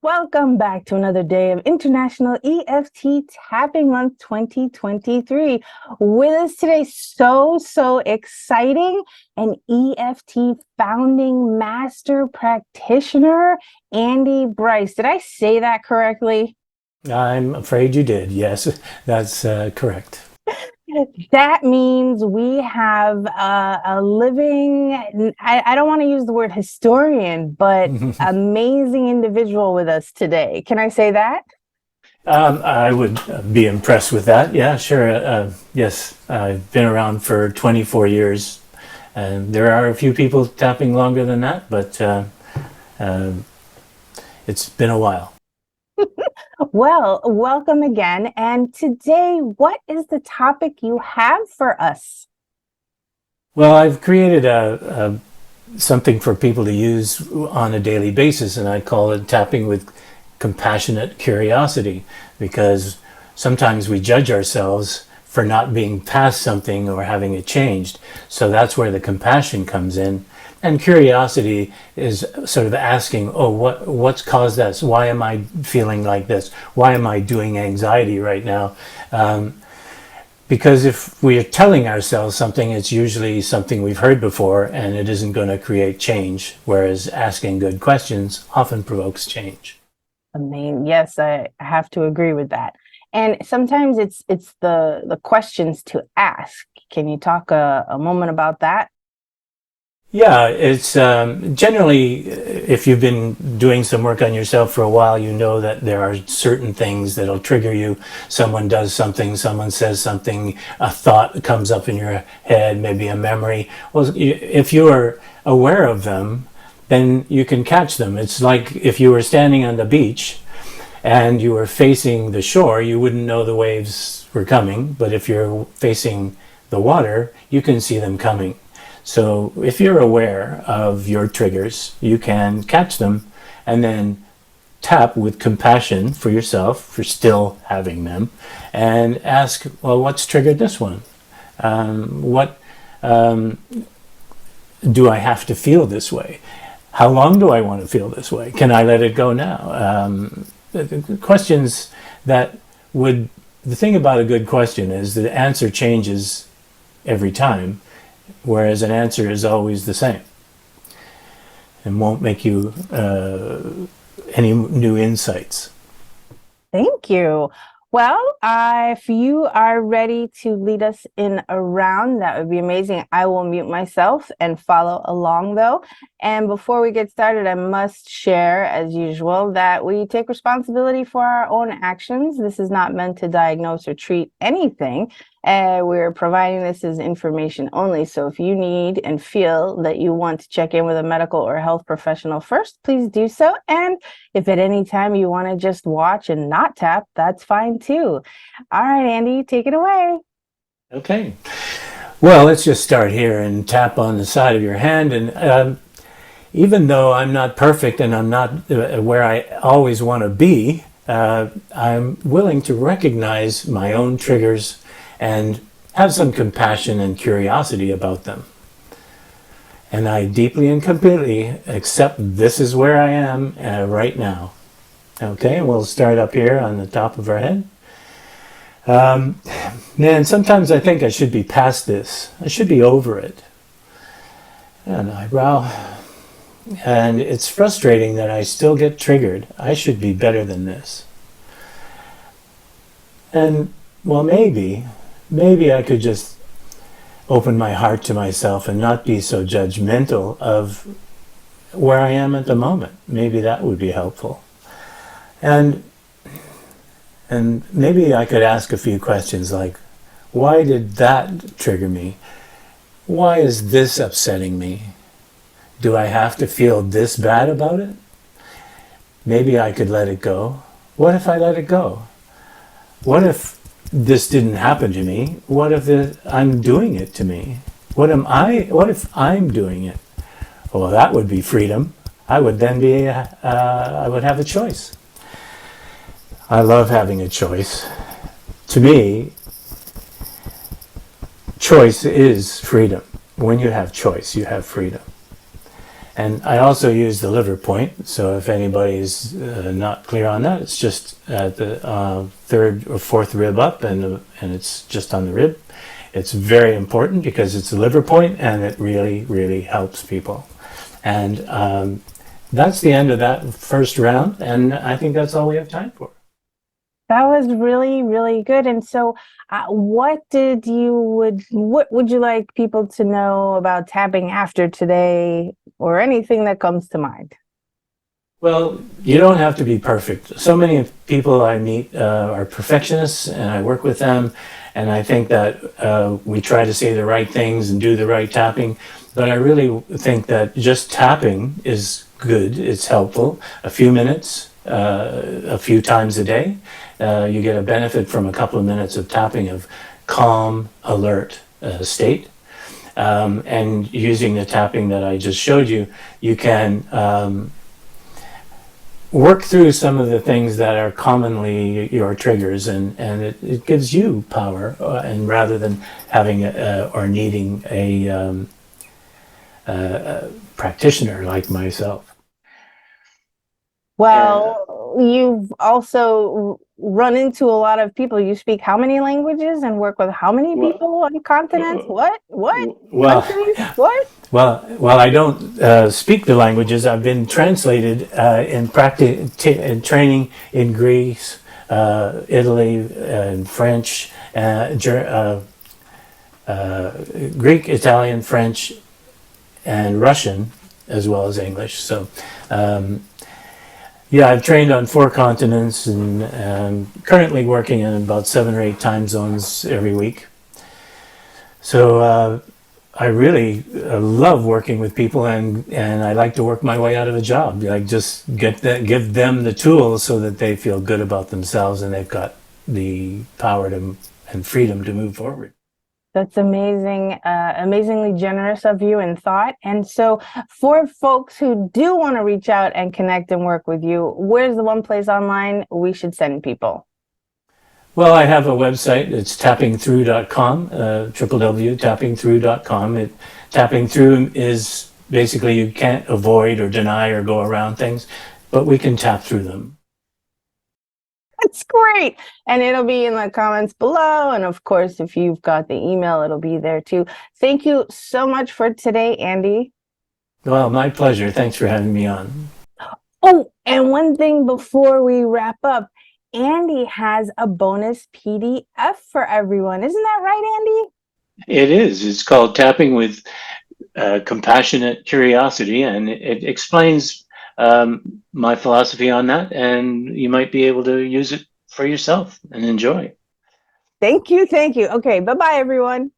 Welcome back to another day of International EFT Tapping Month 2023. With us today, so exciting, an EFT founding master practitioner, Andy Bryce. Did I say that correctly? I'm afraid you did. Yes, that's correct. That means we have a living, I don't want to use the word historian, but amazing individual with us today. Can I say that? I would be impressed with that. Yeah, sure. Yes, I've been around for 24 years, and there are a few people tapping longer than that, but uh, it's been a while. Well, welcome again. And today, what is the topic you have for us? Well, I've created something for people to use on a daily basis, and I call it tapping with compassionate curiosity, because sometimes we judge ourselves for not being past something or having it changed. So that's where the compassion comes in. And curiosity is sort of asking, oh, what's caused this? Why am I feeling like this? Why am I doing anxiety right now? Because if we are telling ourselves something, it's usually something we've heard before and it isn't going to create change, whereas asking good questions often provokes change. I mean, yes, I have to agree with that. And sometimes it's the questions to ask. Can you talk a moment about that? Yeah, it's generally, if you've been doing some work on yourself for a while, you know that there are certain things that'll trigger you. Someone does something, someone says something, a thought comes up in your head, maybe a memory. Well, if you're aware of them, then you can catch them. It's like if you were standing on the beach and you were facing the shore, you wouldn't know the waves were coming, but if you're facing the water, you can see them coming. So if you're aware of your triggers, you can catch them and then tap with compassion for yourself for still having them and ask, well, what's triggered this one? What do I have to feel this way? How long do I want to feel this way? Can I let it go now? Questions that would, the thing about a good question is the answer changes every time, whereas an answer is always the same and won't make you any new insights. Thank you. Well, if you are ready to lead us in a round, that would be amazing. I will mute myself and follow along though. And before we get started, I must share, as usual, that we take responsibility for our own actions. This is not meant to diagnose or treat anything. We're providing this as information only. So if you need and feel that you want to check in with a medical or health professional first, please do so. And if at any time you want to just watch and not tap, that's fine too. All right, Andy, take it away. Okay. Well, let's just start here and tap on the side of your hand. And even though I'm not perfect and I'm not where I always want to be, I'm willing to recognize my own triggers and have some compassion and curiosity about them. And I deeply and completely accept this is where I am right now. Okay, we'll start up here on the top of our head. Man, sometimes I think I should be past this. I should be over it. An eyebrow. And it's frustrating that I still get triggered. I should be better than this. And, well, maybe I could just open my heart to myself and not be so judgmental of where I am at the moment. Maybe that would be helpful. And maybe I could ask a few questions like, why did that trigger me? Why is this upsetting me? Do I have to feel this bad about it? Maybe I could let it go. What if I let it go? What if this didn't happen to me? What if I'm doing it to me? What if I'm doing it? Well, that would be freedom. I would then be, I would have a choice. I love having a choice. To me, choice is freedom. When you have choice, you have freedom. And I also use the liver point. So if anybody's not clear on that, it's just at the third or fourth rib up, and it's just on the rib. It's very important because it's a liver point, and it really, really helps people. And that's the end of that first round, and I think that's all we have time for. That was really, really good. And so, what would you like people to know about tapping after today, or anything that comes to mind? Well, you don't have to be perfect. So many people I meet are perfectionists, and I work with them, and I think that we try to say the right things and do the right tapping. But I really think that just tapping is good. It's helpful. A few minutes, a few times a day, you get a benefit from a couple of minutes of tapping of calm, alert state. And using the tapping that I just showed you, you can work through some of the things that are commonly your triggers, and it gives you power, and rather than having or needing a practitioner like myself. Well, you've also run into a lot of people. You speak how many languages and work with how many Well, people on continents? What? What? well, Countries? What? well, I don't speak the languages. I've been translated in practice, in training in Greece, Italy, and French, Greek, Italian, French, and Russian, as well as English. So, yeah, I've trained on 4 continents, and currently working in about 7 or 8 time zones every week. So I really love working with people, and I like to work my way out of a job. Like, just give them the tools so that they feel good about themselves, and they've got the power to and freedom to move forward. That's amazing, amazingly generous of you in thought. And so, for folks who do want to reach out and connect and work with you, where's the one place online we should send people? Well, I have a website. It's tappingthrough.com, www.tappingthrough.com. Tapping through is basically you can't avoid or deny or go around things, but we can tap through them. That's great. And it'll be in the comments below. And of course, if you've got the email, it'll be there too. Thank you so much for today, Andy. Well, my pleasure. Thanks for having me on. Oh, and one thing before we wrap up, Andy has a bonus PDF for everyone. Isn't that right, Andy? It is. It's called Tapping with Compassionate Curiosity, and it explains my philosophy on that, and you might be able to use it for yourself and enjoy. Thank you. Thank you. Okay. Bye-bye, everyone.